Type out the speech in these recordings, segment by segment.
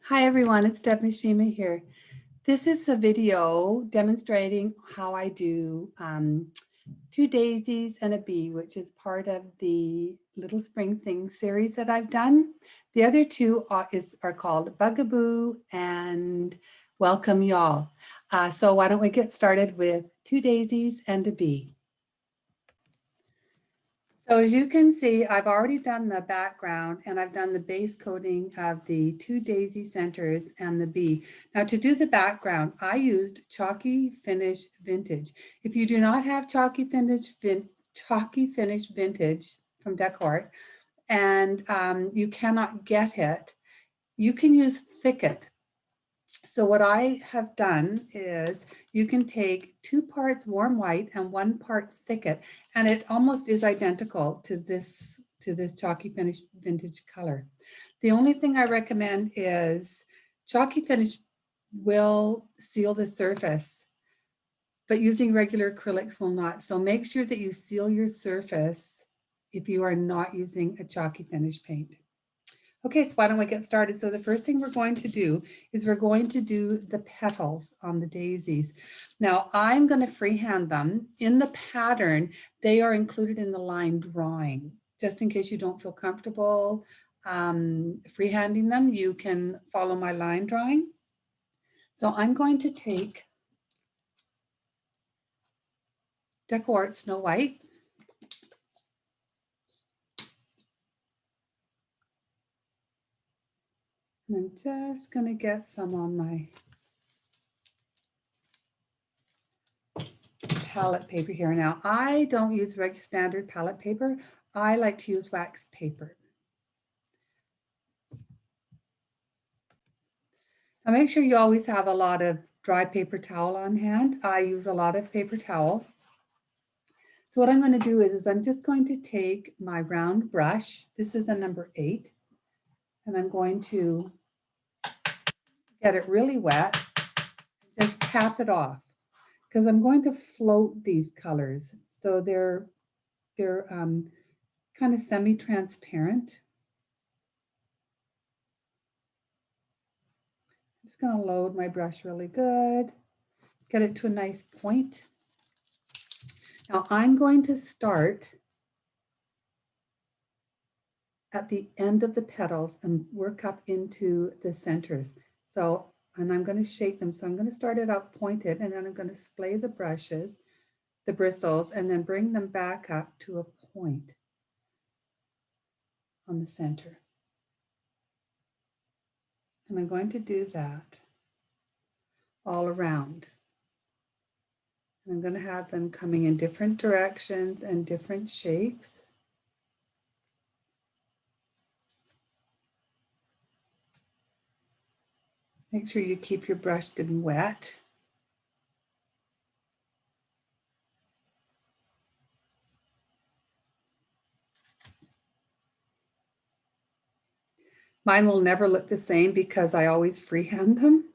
Hi everyone, it's Deb Mishima here. This is a video demonstrating how I do two daisies and a bee, which is part of the Little Spring Things series that I've done. The other two are called Bugaboo and Welcome Y'all. So why don't we get started with two daisies and a bee. So as you can see, I've already done the background and I've done the base coating of the two daisy centers and the bee. Now to do the background, I used Chalky Finish Vintage. If you do not have Chalky Finish Vintage from Decor and you cannot get it, you can use Thicket. So what I have done is you can take 2 parts warm white and 1 part Thicket, and it almost is identical to this Chalky Finish Vintage color. The only thing I recommend is Chalky Finish will seal the surface, but using regular acrylics will not. So make sure that you seal your surface if you are not using a Chalky Finish paint. Okay, so why don't we get started? So the first thing we're going to do is we're going to do the petals on the daisies. Now I'm going to freehand them. In the pattern, they are included in the line drawing. Just in case you don't feel comfortable freehanding them, you can follow my line drawing. So I'm going to take Decor Snow White. And I'm just going to get some on my palette paper here. Now, I don't use regular standard palette paper. I like to use wax paper. Now, make sure you always have a lot of dry paper towel on hand. I use a lot of paper towel. So what I'm going to do is I'm just going to take my round brush. This is a number 8. And I'm going to get it really wet. Just tap it off because I'm going to float these colors. So they're kind of semi-transparent. I'm just going to load my brush really good, get it to a nice point. Now I'm going to start at the end of the petals and work up into the centers. So, and I'm going to shape them. So I'm going to start it out pointed and then I'm going to splay the brushes, the bristles, and then bring them back up to a point on the center. And I'm going to do that all around. And I'm going to have them coming in different directions and different shapes. Make sure you keep your brush good and wet. Mine will never look the same because I always freehand them.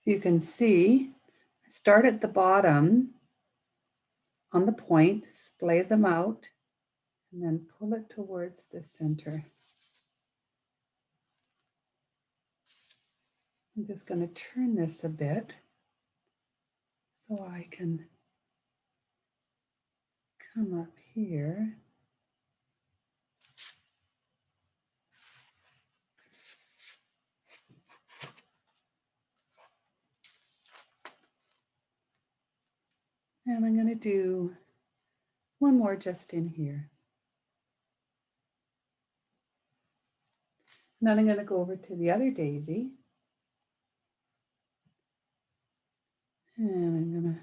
So you can see, start at the bottom on the point, splay them out, and then pull it towards the center. I'm just going to turn this a bit so I can come up here. And I'm going to do one more just in here. And then I'm going to go over to the other daisy. And I'm going to,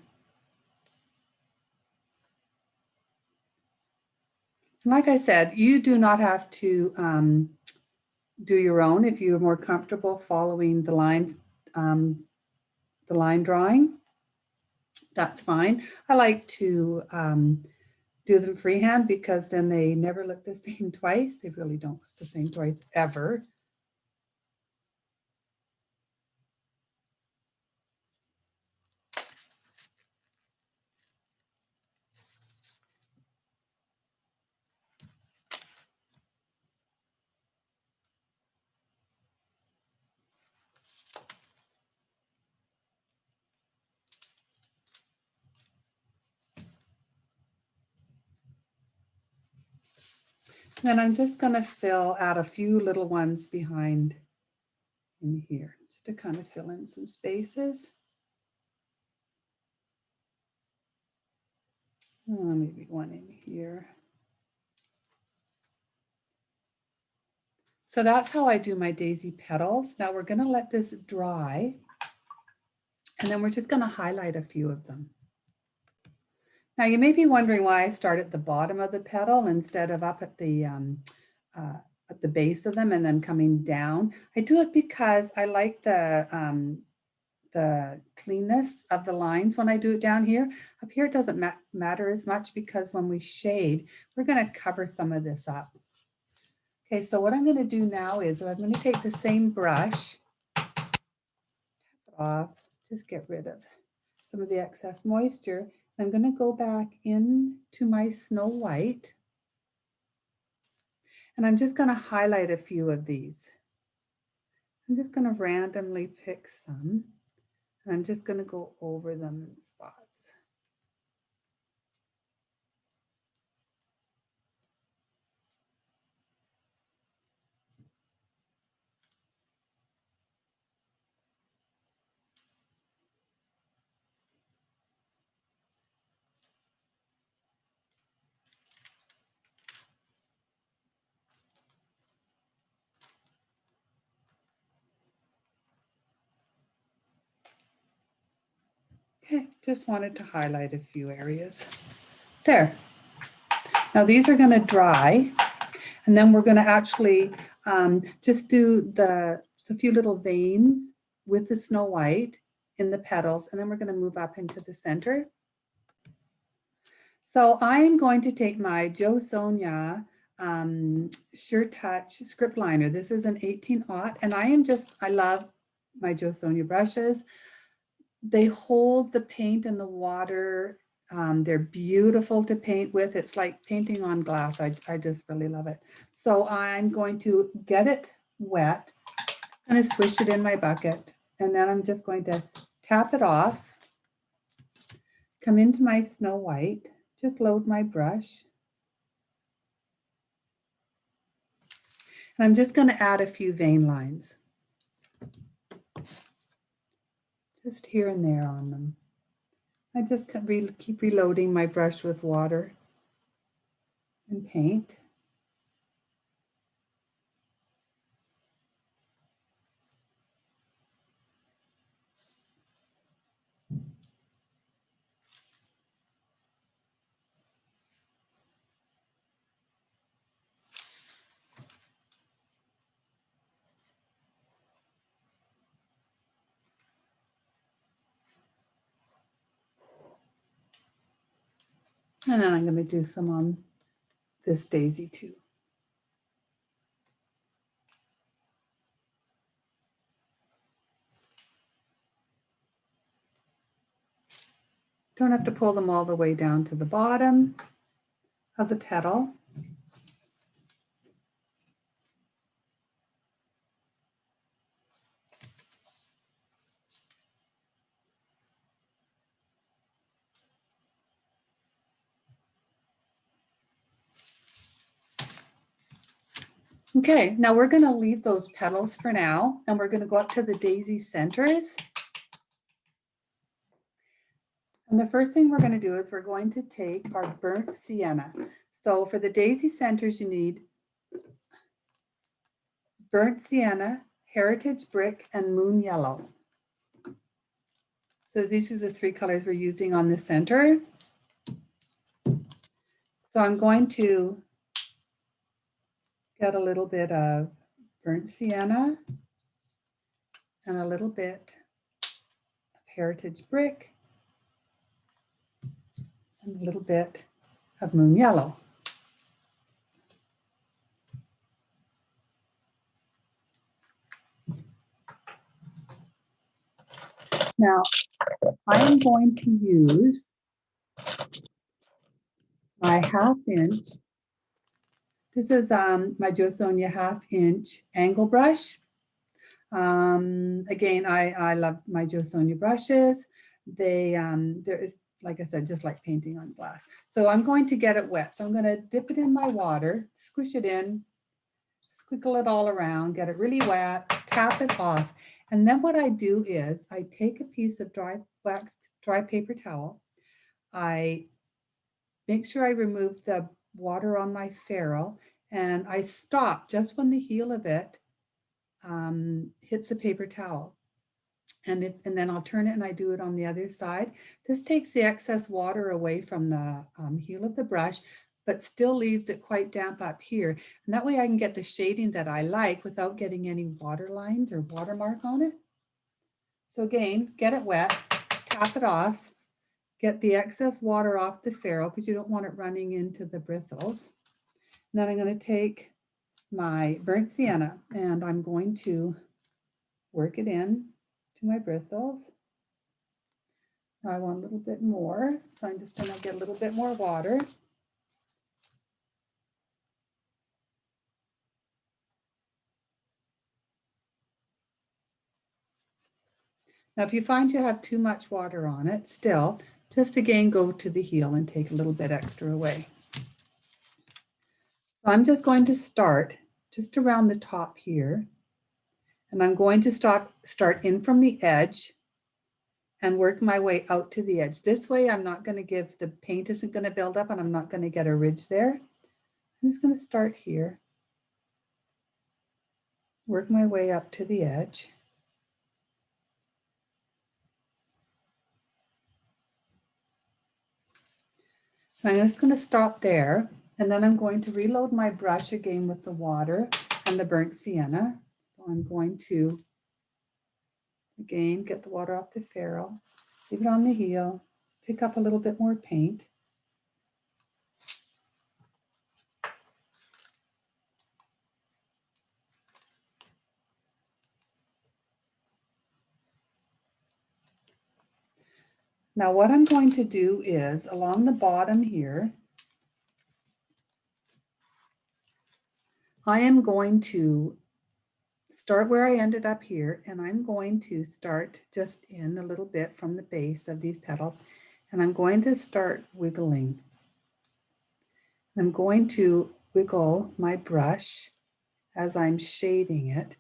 like I said, you do not have to do your own if you're more comfortable following the lines, the line drawing. That's fine. I like to do them freehand because then they never look the same twice. They really don't look the same twice ever. Then I'm just going to fill out a few little ones behind in here, just to kind of fill in some spaces. Maybe one in here. So that's how I do my daisy petals. Now we're going to let this dry, and then we're just going to highlight a few of them. Now you may be wondering why I start at the bottom of the petal instead of up at the base of them and then coming down. I do it because I like the cleanness of the lines when I do it down here. Up here it doesn't matter as much because when we shade, we're going to cover some of this up. Okay, so what I'm going to do now is I'm going to take the same brush, tap it off, just get rid of some of the excess moisture. I'm going to go back into my Snow White, and I'm just going to highlight a few of these. I'm just going to randomly pick some, and I'm just going to go over them in spots. Okay, just wanted to highlight a few areas. There. Now these are going to dry, and then we're going to actually just do a few little veins with the Snow White in the petals, and then we're going to move up into the center. So I'm going to take my Jo Sonja Sure Touch script liner. This is an 18-aught, and I love my Jo Sonja brushes. They hold the paint and the water. They're beautiful to paint with. It's like painting on glass. I just really love it. So I'm going to get it wet, I'm going to swish it in my bucket, and then I'm just going to tap it off, come into my Snow White, just load my brush. And I'm just going to add a few vein lines, just here and there on them. I just keep reloading my brush with water and paint. And then I'm going to do some on this daisy too. Don't have to pull them all the way down to the bottom of the petal. Okay, now we're going to leave those petals for now, and we're going to go up to the daisy centers. And the first thing we're going to do is we're going to take our burnt sienna. So for the daisy centers, you need burnt sienna, heritage brick, and moon yellow. So these are the three colors we're using on the center. So I'm going to get a little bit of burnt sienna and a little bit of heritage brick and a little bit of moon yellow. Now, I am going to use my 1/2 inch. This is my Jo Sonja 1/2 inch angle brush. Again, I love my Jo Sonja brushes. There is like I said, just like painting on glass. So I'm going to get it wet. So I'm going to dip it in my water, squish it in, squiggle it all around, get it really wet, tap it off. And then what I do is I take a piece of dry paper towel. I make sure I remove the water on my ferrule, and I stop just when the heel of it hits the paper towel. And then I'll turn it and I do it on the other side. This takes the excess water away from the heel of the brush, but still leaves it quite damp up here. And that way I can get the shading that I like without getting any water lines or watermark on it. So again, get it wet, tap it off, get the excess water off the ferrule because you don't want it running into the bristles. And then I'm going to take my burnt sienna and I'm going to work it in to my bristles. Now I want a little bit more, so I'm just going to get a little bit more water. Now if you find you have too much water on it, still, just again go to the heel and take a little bit extra away. So I'm just going to start just around the top here, and I'm going to start in from the edge and work my way out to the edge. This way I'm not going to give, the paint isn't going to build up and I'm not going to get a ridge there. I'm just going to start here, work my way up to the edge. I'm just going to stop there, and then I'm going to reload my brush again with the water and the burnt sienna. So I'm going to, again, get the water off the ferrule, leave it on the heel, pick up a little bit more paint. Now what I'm going to do is, along the bottom here, I am going to start where I ended up here, and I'm going to start just in a little bit from the base of these petals, and I'm going to start wiggling. I'm going to wiggle my brush as I'm shading it,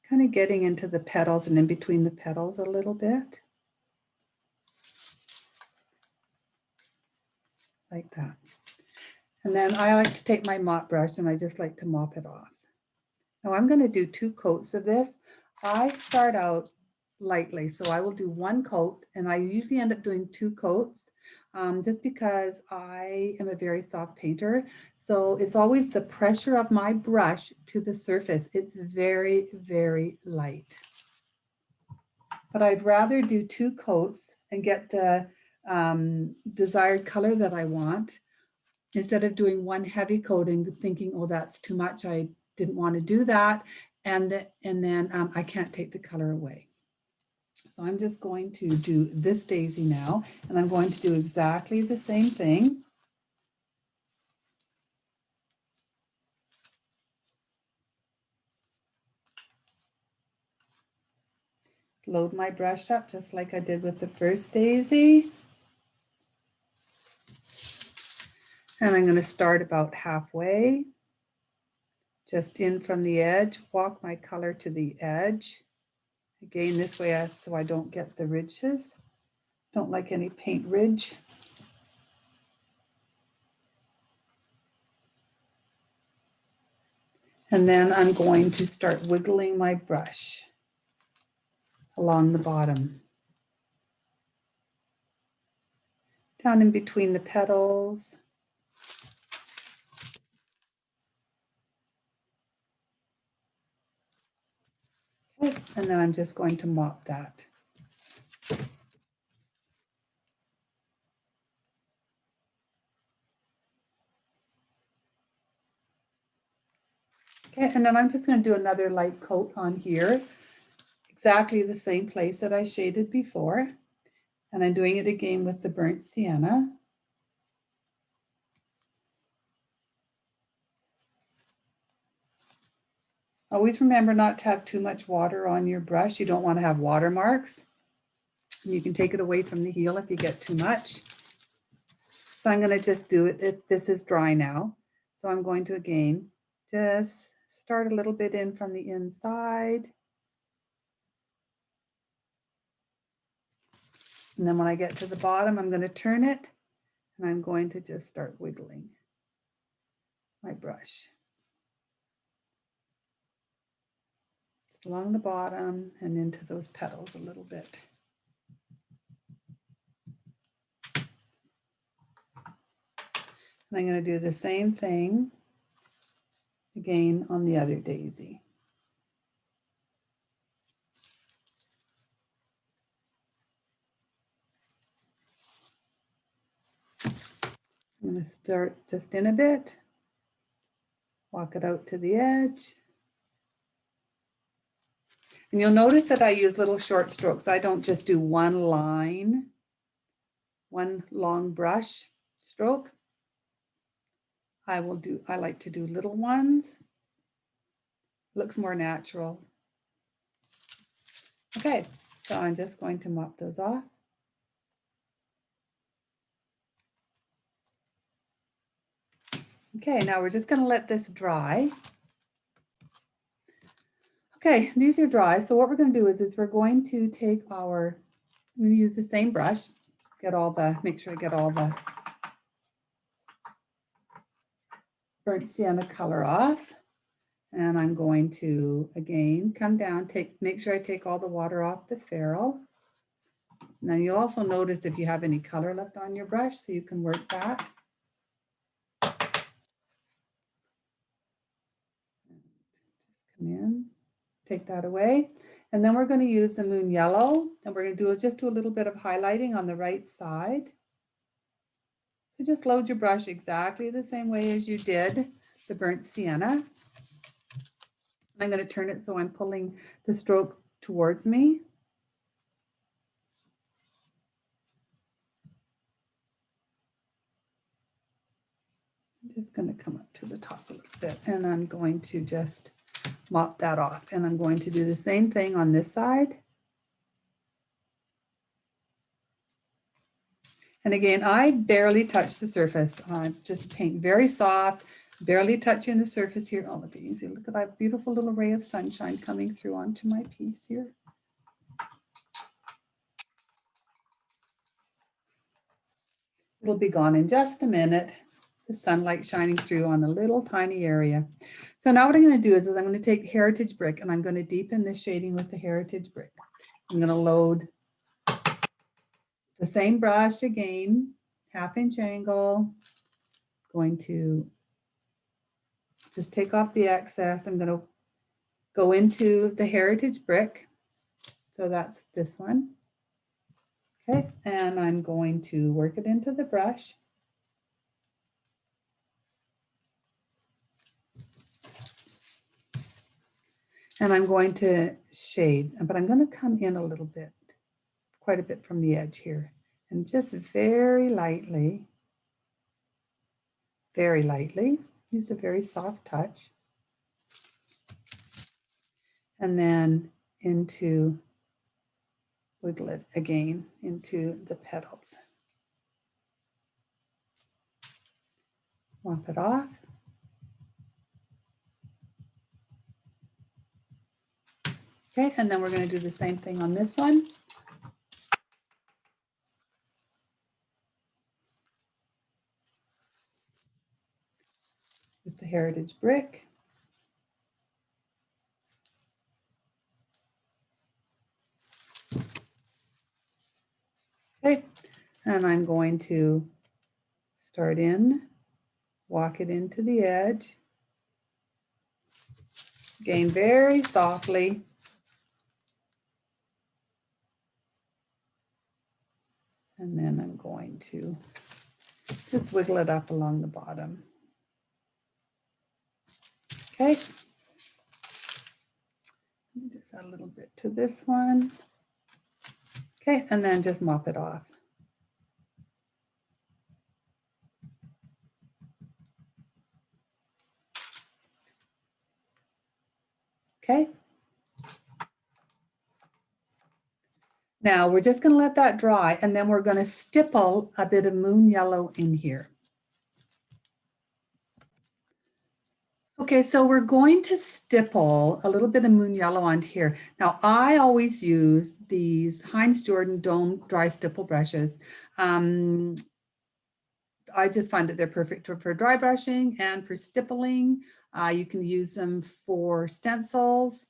kind of getting into the petals and in between the petals a little bit, like that. And then I like to take my mop brush and I just like to mop it off. Now I'm going to do 2 coats of this. I start out lightly, so I will do 1 coat, and I usually end up doing 2 coats just because I am a very soft painter. So it's always the pressure of my brush to the surface. It's very, very light. But I'd rather do 2 coats and get the desired color that I want instead of doing 1 heavy coat and thinking, oh, that's too much. I didn't want to do that. And then I can't take the color away. So I'm just going to do this daisy now, and I'm going to do exactly the same thing. Load my brush up just like I did with the first daisy. And I'm going to start about halfway, just in from the edge, walk my color to the edge. Again, this way so I don't get the ridges. Don't like any paint ridge. And then I'm going to start wiggling my brush along the bottom, down in between the petals. Okay, and then I'm just going to mop that. Okay, and then I'm just going to do another light coat on here, exactly the same place that I shaded before. And I'm doing it again with the burnt sienna. Always remember not to have too much water on your brush. You don't want to have watermarks. You can take it away from the heel if you get too much. So I'm going to just do it. This is dry now. So I'm going to, again, just start a little bit in from the inside. And then when I get to the bottom, I'm going to turn it and I'm going to just start wiggling my brush just along the bottom and into those petals a little bit. And I'm going to do the same thing again on the other daisy. I'm going to start just in a bit, walk it out to the edge. And you'll notice that I use little short strokes. I don't just do one line, one long brush stroke. I like to do little ones. Looks more natural. Okay, so I'm just going to mop those off. Okay, now we're just going to let this dry. Okay, these are dry. So what we're going to do is we're going to take our, I'm going to use the same brush, make sure I get all the burnt sienna color off. And I'm going to, again, come down, make sure I take all the water off the ferrule. Now you'll also notice if you have any color left on your brush, so you can work that. Just come in, take that away. And then we're going to use the moon yellow, and we're going to just do a little bit of highlighting on the right side. So just load your brush exactly the same way as you did the burnt sienna. I'm going to turn it so I'm pulling the stroke towards me. I'm just going to come up to the top a little bit, and I'm going to just mop that off. And I'm going to do the same thing on this side. And again, I barely touch the surface. I just paint very soft, barely touching the surface here. Oh, look at you. Look at that beautiful little ray of sunshine coming through onto my piece here. It'll be gone in just a minute. The sunlight shining through on a little tiny area. So now what I'm going to do is I'm going to take Heritage Brick and I'm going to deepen the shading with the Heritage Brick. I'm going to load the same brush again, 1/2 inch angle. Going to just take off the excess. I'm going to go into the Heritage Brick. So that's this one. Okay, and I'm going to work it into the brush. And I'm going to shade, but I'm going to come in a little bit, quite a bit from the edge here, and just very lightly, use a very soft touch. And then wiggle it again into the petals. Mop it off. Okay, and then we're going to do the same thing on this one. With the Heritage Brick. Okay, and I'm going to start in, walk it into the edge. Again, very softly. And then I'm going to just wiggle it up along the bottom. Okay. Just add a little bit to this one. Okay, and then just mop it off. Okay. Now we're just going to let that dry, and then we're going to stipple a bit of moon yellow in here. Okay, so we're going to stipple a little bit of moon yellow onto here. Now, I always use these Heinz Jordan Dome dry stipple brushes. I just find that they're perfect for dry brushing and for stippling. You can use them for stencils.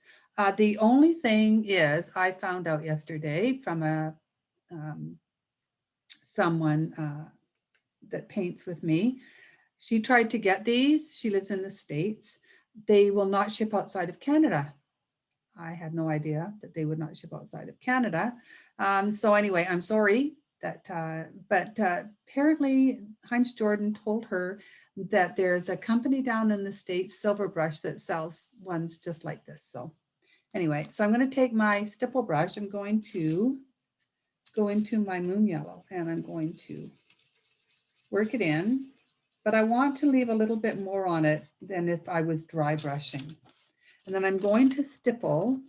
The only thing is, I found out yesterday from someone that paints with me. She tried to get these. She lives in the States. They will not ship outside of Canada. I had no idea that they would not ship outside of Canada. So anyway, I'm sorry that, but apparently Heinz Jordan told her that there's a company down in the States, Silverbrush, that sells ones just like this. So anyway, so I'm going to take my stipple brush. I'm going to go into my moon yellow and I'm going to work it in, but I want to leave a little bit more on it than if I was dry brushing. And then I'm going to stipple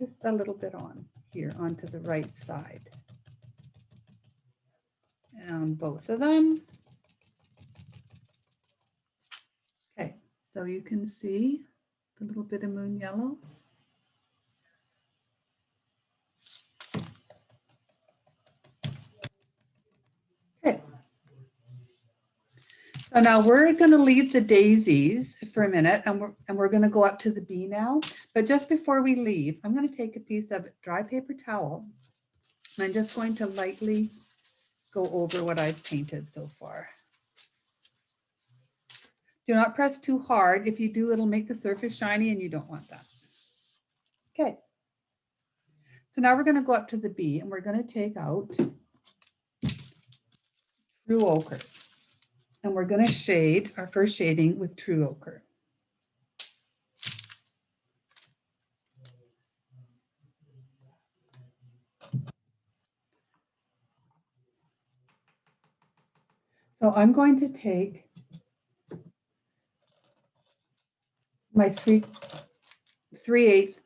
just a little bit on here onto the right side. And both of them. Okay, so you can see the little bit of moon yellow. Okay. So now we're going to leave the daisies for a minute, and we're going to go up to the bee now. But just before we leave, I'm going to take a piece of dry paper towel, and I'm just going to lightly go over what I've painted so far. Do not press too hard. If you do, it'll make the surface shiny, and you don't want that. Okay. So now we're going to go up to the bee, and we're going to take out True Ochre. And we're going to shade our first shading with True Ochre. So I'm going to take my 3/8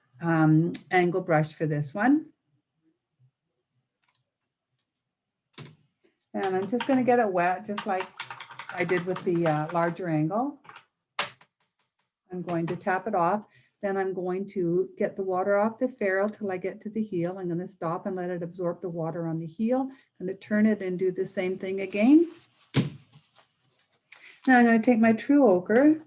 angle brush for this one. And I'm just going to get it wet, just like I did with the larger angle. I'm going to tap it off. Then I'm going to get the water off the ferrule till I get to the heel. I'm going to stop and let it absorb the water on the heel. I'm going to turn it and do the same thing again. Now I'm going to take my True Ochre.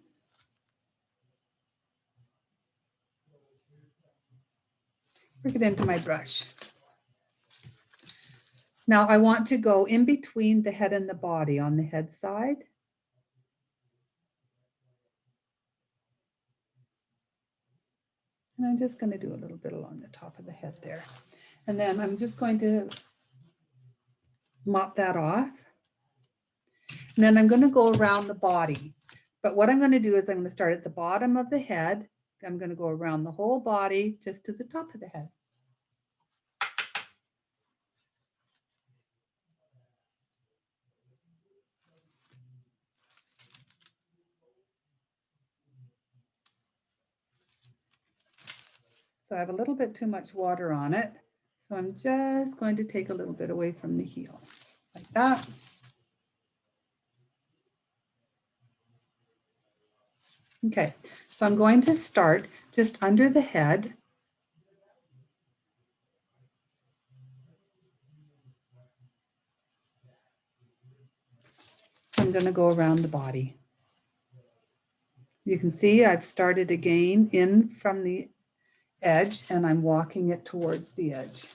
Work it into my brush. Now I want to go in between the head and the body on the head side. And I'm just going to do a little bit along the top of the head there. And then I'm just going to mop that off. And then I'm going to go around the body. But what I'm going to do is I'm going to start at the bottom of the head. I'm going to go around the whole body just to the top of the head. So I have a little bit too much water on it. So I'm just going to take a little bit away from the heel, like that. Okay, so I'm going to start just under the head. I'm going to go around the body. You can see I've started again in from the edge and I'm walking it towards the edge.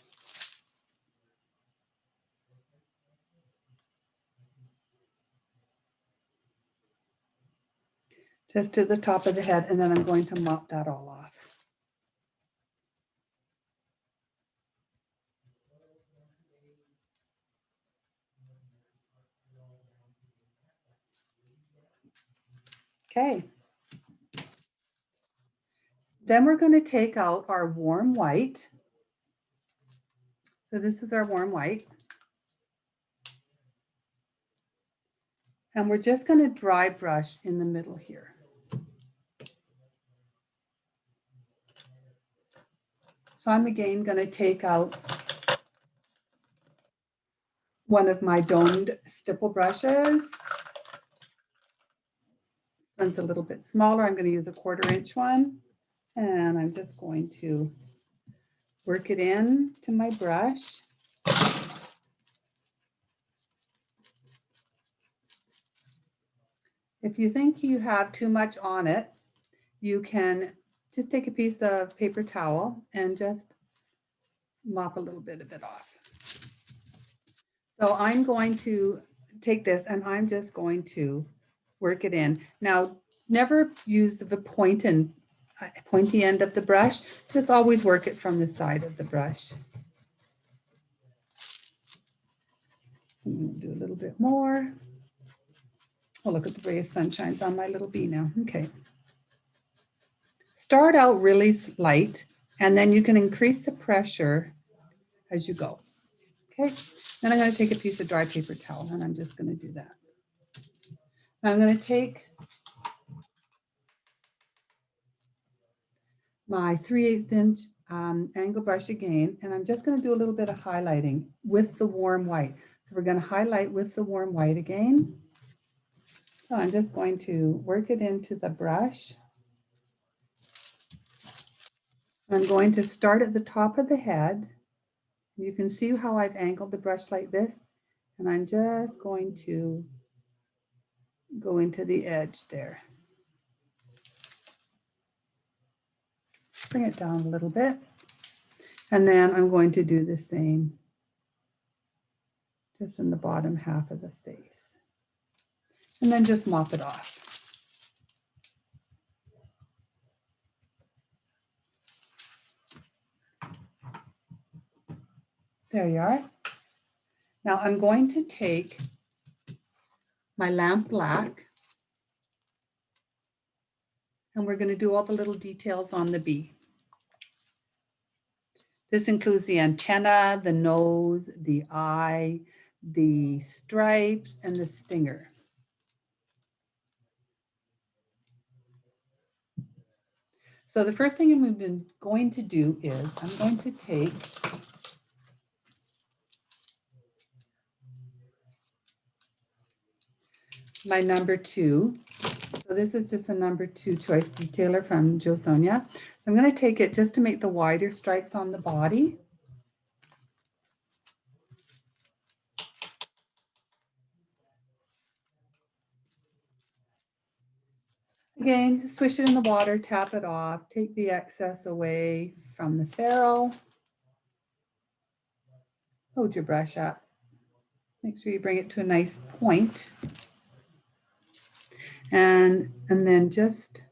Just to the top of the head, and then I'm going to mop that all off. Okay. Then we're going to take out our warm white. So this is our warm white. And we're just going to dry brush in the middle here. So I'm again going to take out one of my domed stipple brushes. This one's a little bit smaller. I'm going to use a 1/4 inch one. And I'm just going to work it in to my brush. If you think you have too much on it, you can just take a piece of paper towel and just mop a little bit of it off. So I'm going to take this and I'm just going to work it in. Now, never use the pointy end of the brush. Just always work it from the side of the brush. I'm going to do a little bit more. Oh, look at the ray of sunshine on my little bee now. Okay. Start out really light, and then you can increase the pressure as you go. Okay. Then I'm going to take a piece of dry paper towel, and I'm just going to do that. Now I'm going to take my 3/8 inch angle brush again, and I'm just going to do a little bit of highlighting with the warm white. So we're going to highlight with the warm white again. So I'm just going to work it into the brush. I'm going to start at the top of the head. You can see how I've angled the brush like this, and I'm just going to go into the edge there. Bring it down a little bit. And then I'm going to do the same just in the bottom half of the face. And then just mop it off. There you are. Now I'm going to take my lamp black, and we're going to do all the little details on the bee. This includes the antenna, the nose, the eye, the stripes, and the stinger. So the first thing I'm going to do is I'm going to take my number 2. So this is just a number 2 choice detailer from Jo Sonia. I'm going to take it just to make the wider stripes on the body. Again, just swish it in the water, tap it off, take the excess away from the ferrule. Hold your brush up. Make sure you bring it to a nice point. And then just,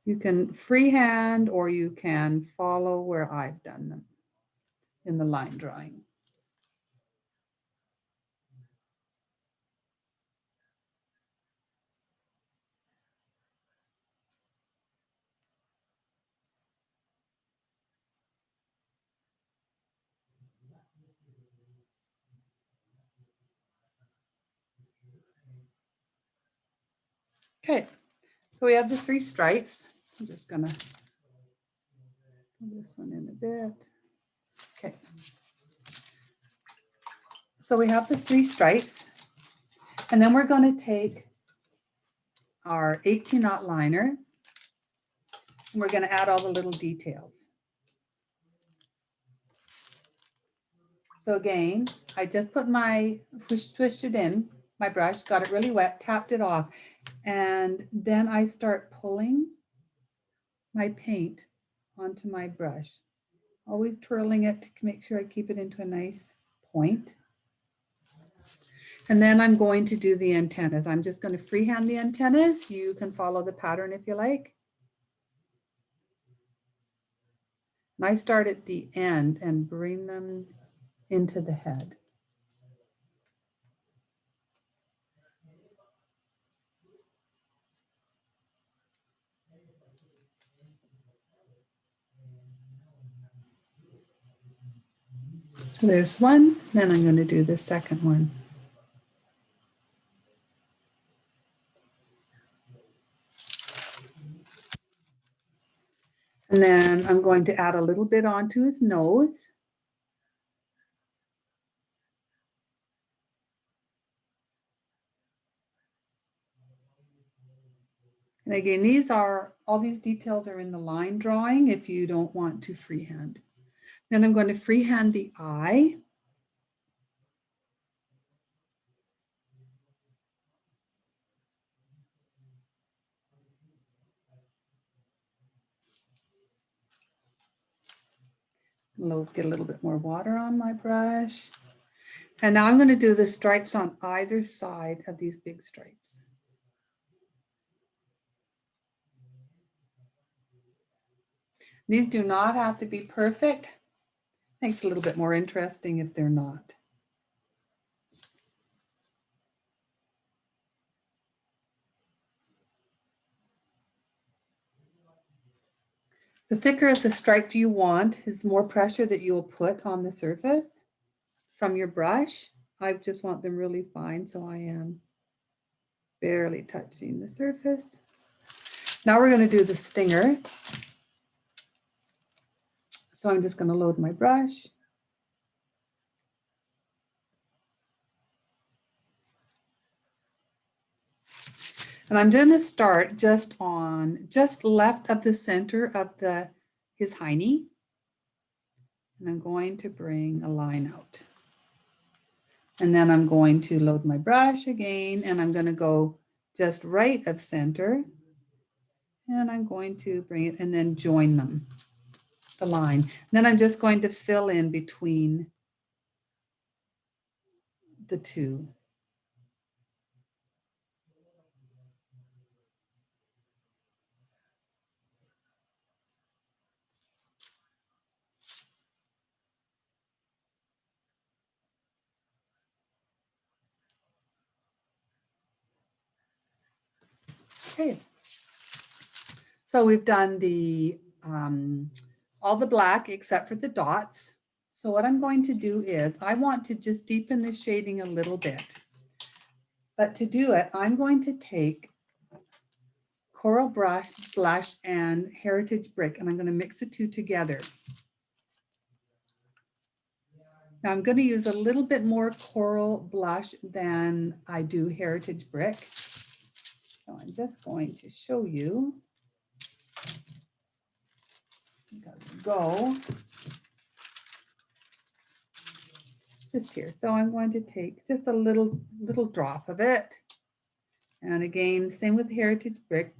you can freehand or you can follow where I've done them in the line drawing. Okay, so we have the 3 stripes. I'm just gonna put this one in a bit. Okay. So we have the 3 stripes, and then we're going to take our 18-aught liner, and we're going to add all the little details. So again, I just put my, swished it in, my brush, got it really wet, tapped it off, and then I start pulling my paint onto my brush, always twirling it to make sure I keep it into a nice point. And then I'm going to do the antennas. I'm just going to freehand the antennas. You can follow the pattern if you like. And I start at the end and bring them into the head. So there's one, then I'm going to do the second one. And then I'm going to add a little bit onto his nose. And again, all these details are in the line drawing if you don't want to freehand. Then I'm going to freehand the eye. Get a little bit more water on my brush. And now I'm going to do the stripes on either side of these big stripes. These do not have to be perfect. Makes it a little bit more interesting if they're not. The thicker the stripe you want is more pressure that you'll put on the surface from your brush. I just want them really fine, so I am barely touching the surface. Now we're going to do the stinger. So I'm just going to load my brush. And I'm going to start just left of the center of his hiney. And I'm going to bring a line out. And then I'm going to load my brush again, and I'm going to go just right of center. And I'm going to bring it and then join them, the line. And then I'm just going to fill in between the two. Okay. So we've done all the black except for the dots. So what I'm going to do is I want to just deepen the shading a little bit. But to do it, I'm going to take Coral Blush and Heritage Brick, and I'm going to mix the two together. Now I'm going to use a little bit more Coral Blush than I do Heritage Brick. So I'm just going to show you. Go just here. So I'm going to take just a little drop of it. And again, same with Heritage Brick,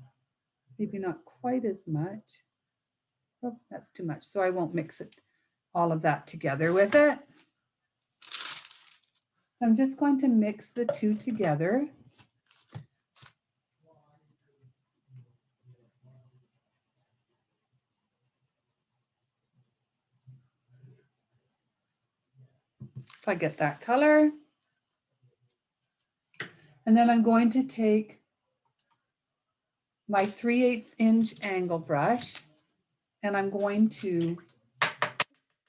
maybe not quite as much. Oops, that's too much. So I won't mix it, all of that together with it. So I'm just going to mix the two together. If I get that color. And then I'm going to take my 3/8 inch angle brush, and I'm going to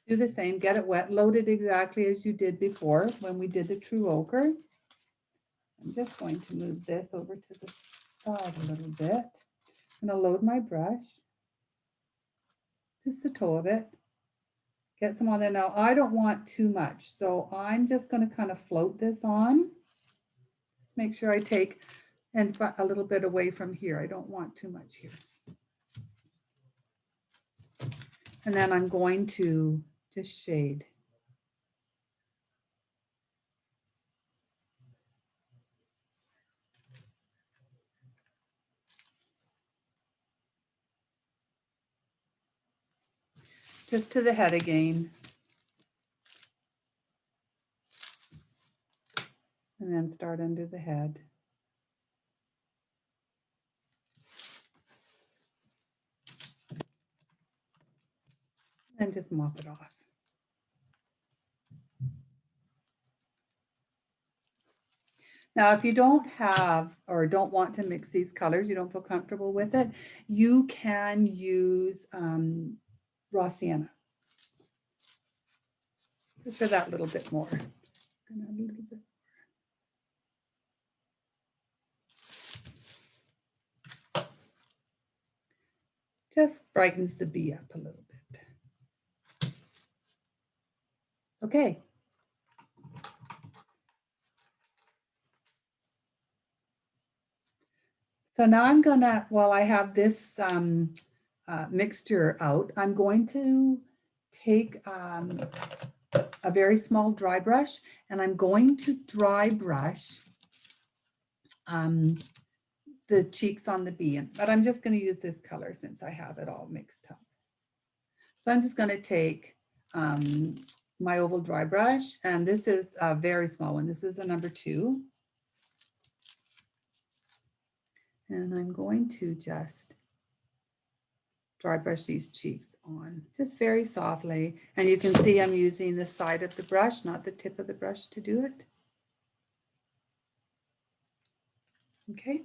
do the same, get it wet, load it exactly as you did before when we did the true ochre. I'm just going to move this over to the side a little bit. I'm going to load my brush, just the toe of it, get some on there. Now I don't want too much, so I'm just going to kind of float this on. Just make sure I take and a little bit away from here. I don't want too much here. And then I'm going to just shade. Just to the head again. And then start under the head. And just mop it off. Now, if you don't have or don't want to mix these colors, you don't feel comfortable with it, you can use raw sienna. Just for that little bit more. A little bit. Just brightens the bee up a little bit. Okay. So now I'm gonna, while I have this mixture out, I'm going to take a very small dry brush, and I'm going to dry brush the cheeks on the bee, but I'm just going to use this color since I have it all mixed up. So I'm just going to take my oval dry brush, and this is a very small one. This is a number 2. And I'm going to just dry brush these cheeks on just very softly. And you can see I'm using the side of the brush, not the tip of the brush to do it. Okay.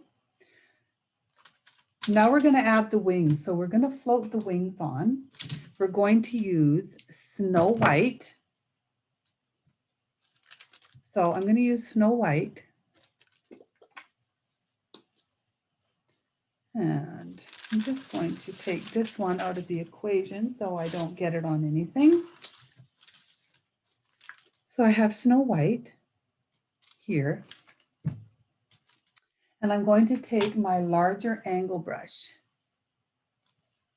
Now we're going to add the wings. So we're going to float the wings on. We're going to use Snow White. So I'm going to use Snow White. And I'm just going to take this one out of the equation so I don't get it on anything. So I have Snow White here. And I'm going to take my larger angle brush.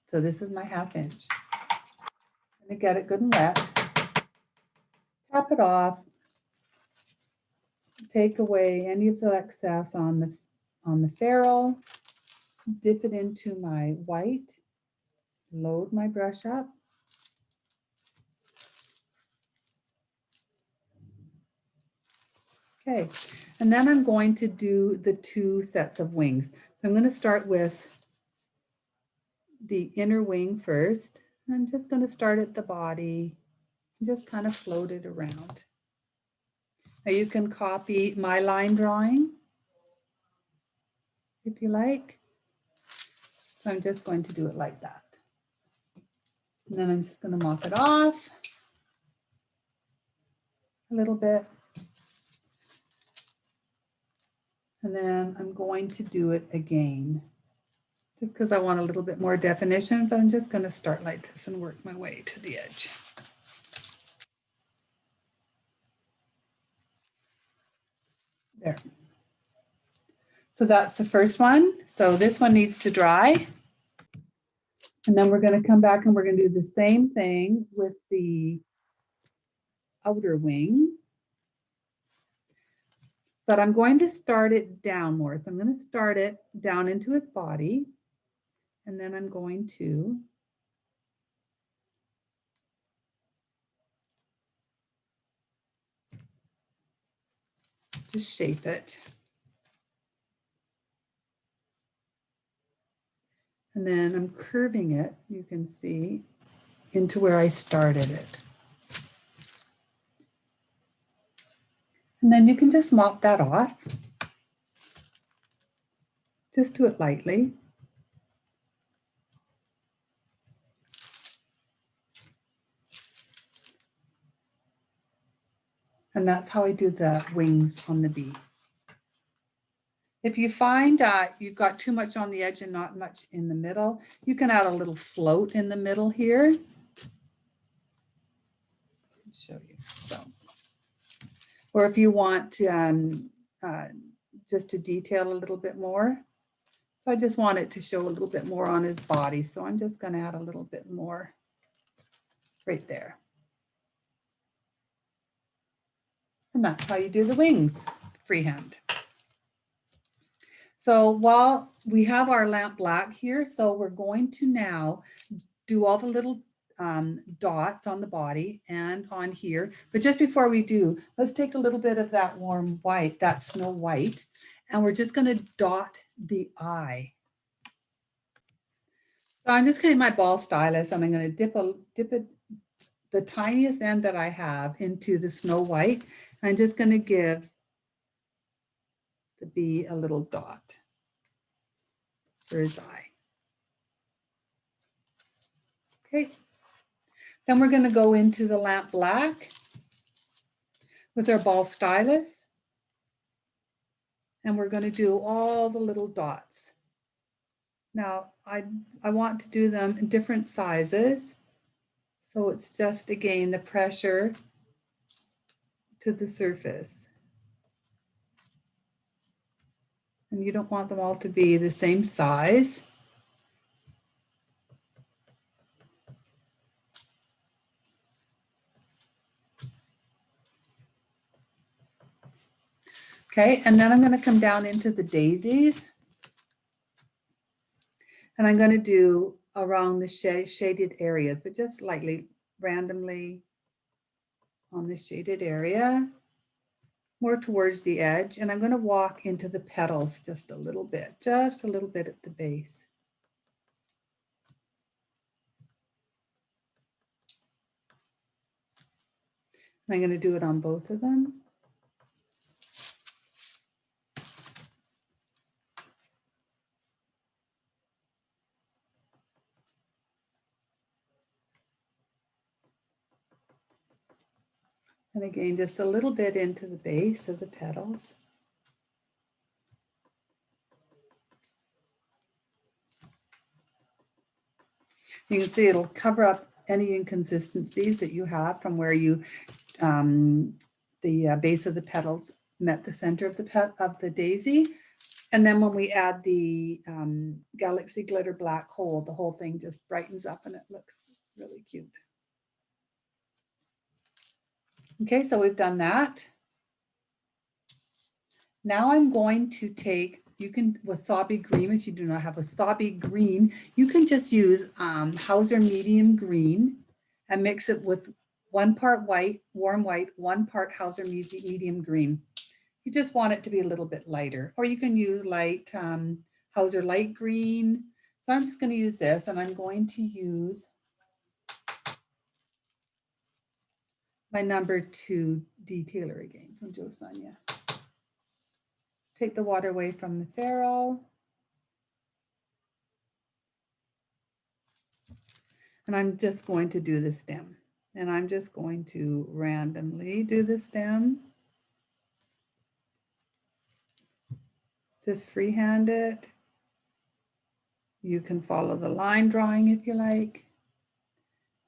So this is my 1/2 inch. I'm going to get it good and wet. Tap it off. Take away any of the excess on the ferrule. Dip it into my white. Load my brush up. Okay, and then I'm going to do the 2 sets of wings. So I'm going to start with the inner wing first. I'm just going to start at the body and just kind of float it around. Now you can copy my line drawing if you like. So I'm just going to do it like that. And then I'm just going to mop it off a little bit. And then I'm going to do it again, just because I want a little bit more definition, but I'm just going to start like this and work my way to the edge. There. So that's the first one. So this one needs to dry. And then we're going to come back and we're going to do the same thing with the outer wing. But I'm going to start it down more. So I'm going to start it down into its body. And then I'm going to just shape it. And then I'm curving it, you can see, into where I started it. And then you can just mop that off. Just do it lightly. And that's how I do the wings on the bee. If you find you've got too much on the edge and not much in the middle, you can add a little float in the middle here. I'll show you. So, or if you want just to detail a little bit more. So I just want it to show a little bit more on his body. So I'm just going to add a little bit more right there. And that's how you do the wings freehand. So while we have our lamp black here, so we're going to now do all the little dots on the body and on here. But just before we do, let's take a little bit of that warm white, that Snow White, and we're just going to dot the eye. So I'm just getting my ball stylus and I'm going to dip it, the tiniest end that I have, into the Snow White. I'm just going to give the bee a little dot for his eye. Okay. Then we're going to go into the lamp black with our ball stylus. And we're going to do all the little dots. Now, I want to do them in different sizes. So it's just, again, the pressure to the surface. And you don't want them all to be the same size. Okay, and then I'm going to come down into the daisies. And I'm going to do around the shaded areas, but just lightly, randomly on the shaded area, more towards the edge. And I'm going to walk into the petals just a little bit at the base. And I'm going to do it on both of them. And again, just a little bit into the base of the petals. You can see it'll cover up any inconsistencies that you have from where you, the base of the petals met the center of the daisy. And then when we add the Galaxy Glitter Black Hole, the whole thing just brightens up and it looks really cute. Okay, so we've done that. Now I'm going to take, you can, wasabi green, if you do not have wasabi green, you can just use Hauser medium green and mix it with 1 part white, warm white, 1 part Hauser medium green. You just want it to be a little bit lighter, or you can use light Hauser light green. So I'm just going to use this, and I'm going to use my number 2 detailer again from Jo Sonia. Take the water away from the ferrule. And I'm just going to do the stem. And I'm just going to randomly do the stem. Just freehand it. You can follow the line drawing if you like.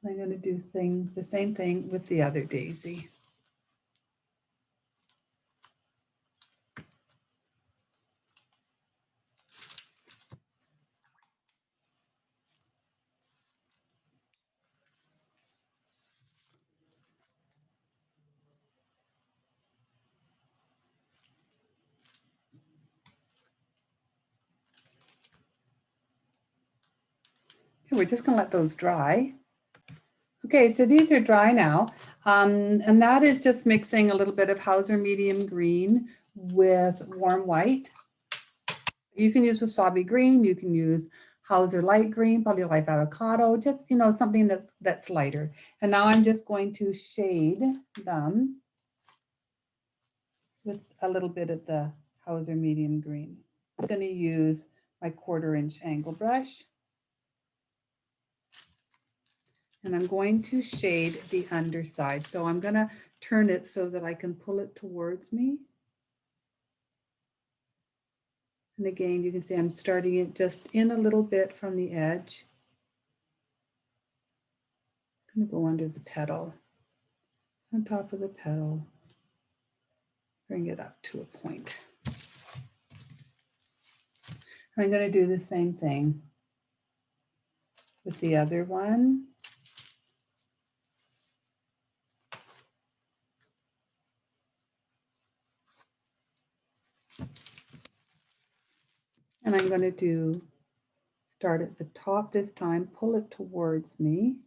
I'm going to do the same thing with the other daisy. Okay, we're just going to let those dry. Okay, so these are dry now, and that is just mixing a little bit of Hauser medium green with warm white. You can use wasabi green, you can use Hauser light green, probably light avocado, just, you know, something that's lighter. And now I'm just going to shade them with a little bit of the Hauser medium green. I'm going to use my 1/4 inch angle brush. And I'm going to shade the underside. So I'm going to turn it so that I can pull it towards me. And again, you can see I'm starting it just in a little bit from the edge. I'm going to go under the petal, on top of the petal, bring it up to a point. I'm going to do the same thing with the other one. And I'm going to start at the top this time, pull it towards me.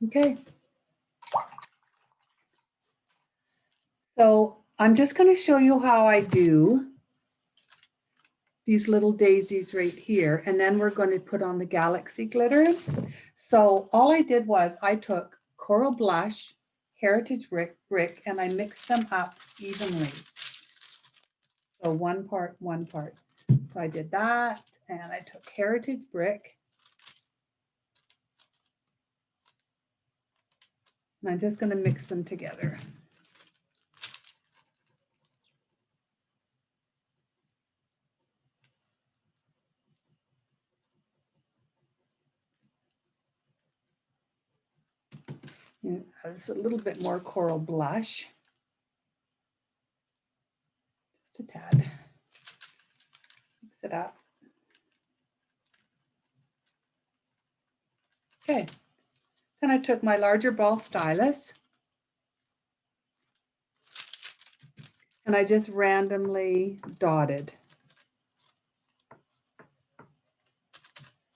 Okay. So I'm just going to show you how I do these little daisies right here, and then we're going to put on the Galaxy glitter. So all I did was I took Coral Blush, Heritage Brick, and I mixed them up evenly. So 1 part, 1 part. So I did that, and I took Heritage Brick, and I'm just going to mix them together. It's a little bit more coral blush. Just a tad. Mix it up. Okay. Then I took my larger ball stylus and I just randomly dotted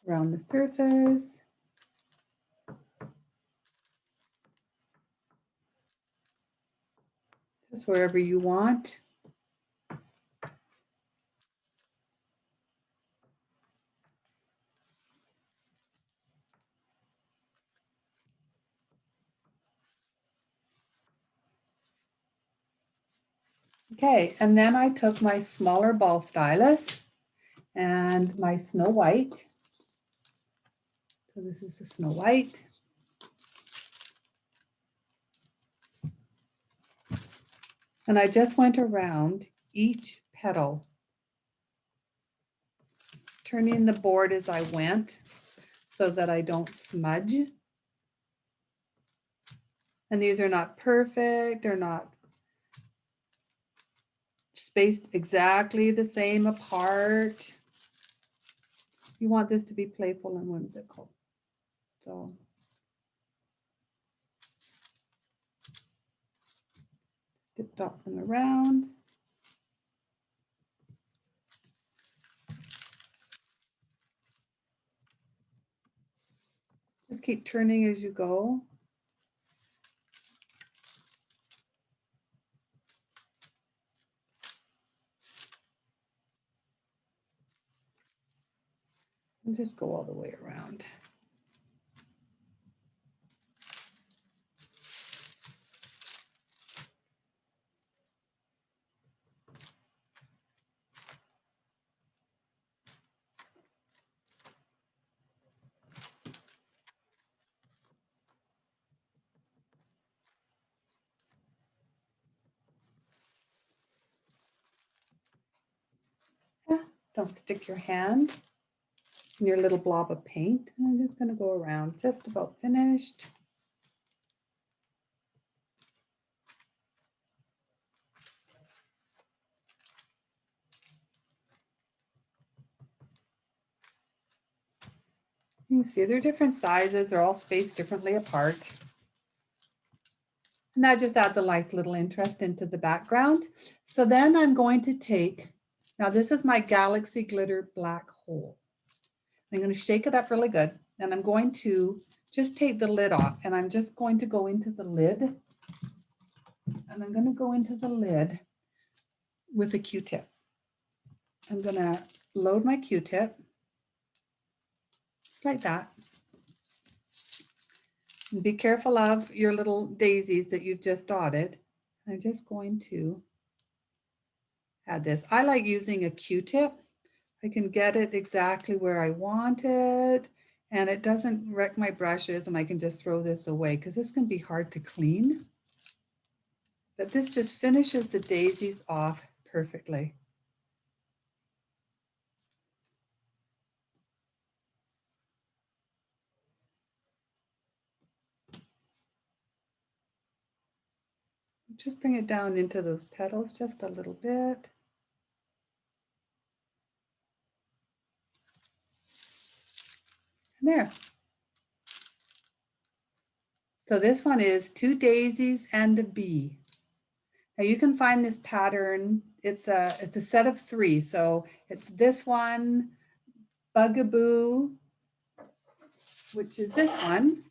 around the surface. Just wherever you want. Okay, and then I took my smaller ball stylus and my Snow White. So this is the Snow White. And I just went around each petal, turning the board as I went so that I don't smudge. And these are not perfect, they're not spaced exactly the same apart. You want this to be playful and whimsical. So dip dot them around. Just keep turning as you go. And just go all the way around. Yeah, don't stick your hand in your little blob of paint. I'm just going to go around, just about finished. You can see they're different sizes. They're all spaced differently apart. And that just adds a nice little interest into the background. So then I'm going to take, now this is my Galaxy Glitter Black Hole. I'm going to shake it up really good. And I'm going to just take the lid off and I'm just going to go into the lid. And I'm going to go into the lid with a Q-tip. I'm going to load my Q-tip just like that. And be careful of your little daisies that you've just dotted. I'm just going to add this. I like using a Q-tip. I can get it exactly where I want it and it doesn't wreck my brushes and I can just throw this away because this can be hard to clean. But this just finishes the daisies off perfectly. Just bring it down into those petals just a little bit. And there. So this one is 2 daisies and a bee. Now you can find this pattern. It's a set of 3. So it's this one, Bugaboo, which is this one.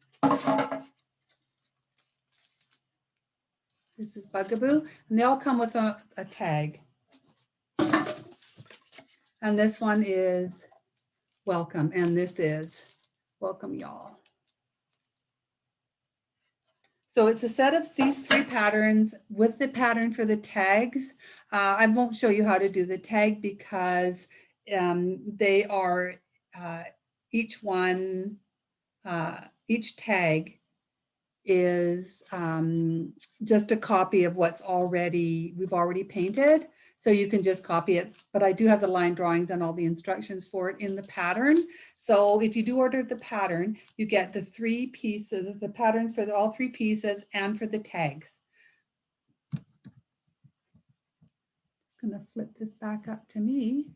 This is Bugaboo, and they all come with a tag. And this one is Welcome, and this is Welcome Y'all. So it's a set of these 3 patterns with the pattern for the tags. I won't show you how to do the tag because they are each one, each tag is just a copy of what's we've already painted. So you can just copy it, but I do have the line drawings and all the instructions for it in the pattern. So if you do order the pattern, you get the 3 pieces, the patterns for all 3 pieces and for the tags. Just gonna flip this back up to me.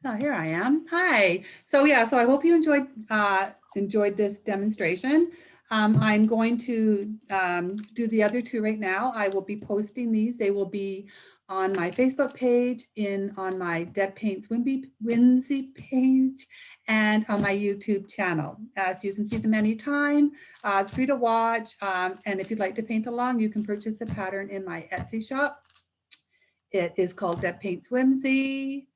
So here I am. Hi. So yeah, so I hope you enjoyed this demonstration. I'm going to do the other 2 right now. I will be posting these. They will be on my Facebook page, on my Deb Paints Whimsy page, and on my YouTube channel. So you can see them anytime. It's free to watch. And if you'd like to paint along, you can purchase a pattern in my Etsy shop. It is called Deb Paints Whimsy.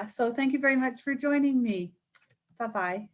So thank you very much for joining me. Bye-bye.